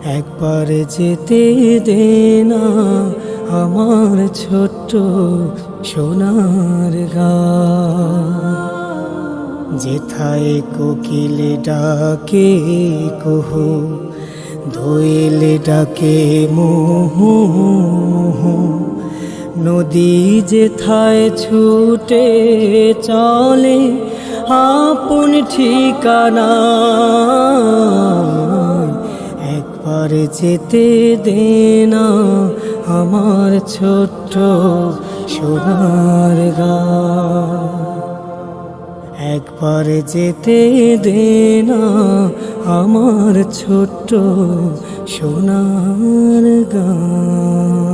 একবার যেতে দে না আমার ছোট্ট সোনার গাঁ। যেথায় কোকিল ডাকে কুহু, দোয়েল ডাকে মুহু মুহু, নদী যেথায় ছুটে চলে আপন ঠিকানা। একবার যেতে দে না আমার ছোট্ট সোনার গাঁ। একবার যেতে দে না আমার ছোট্ট সোনার গাঁ।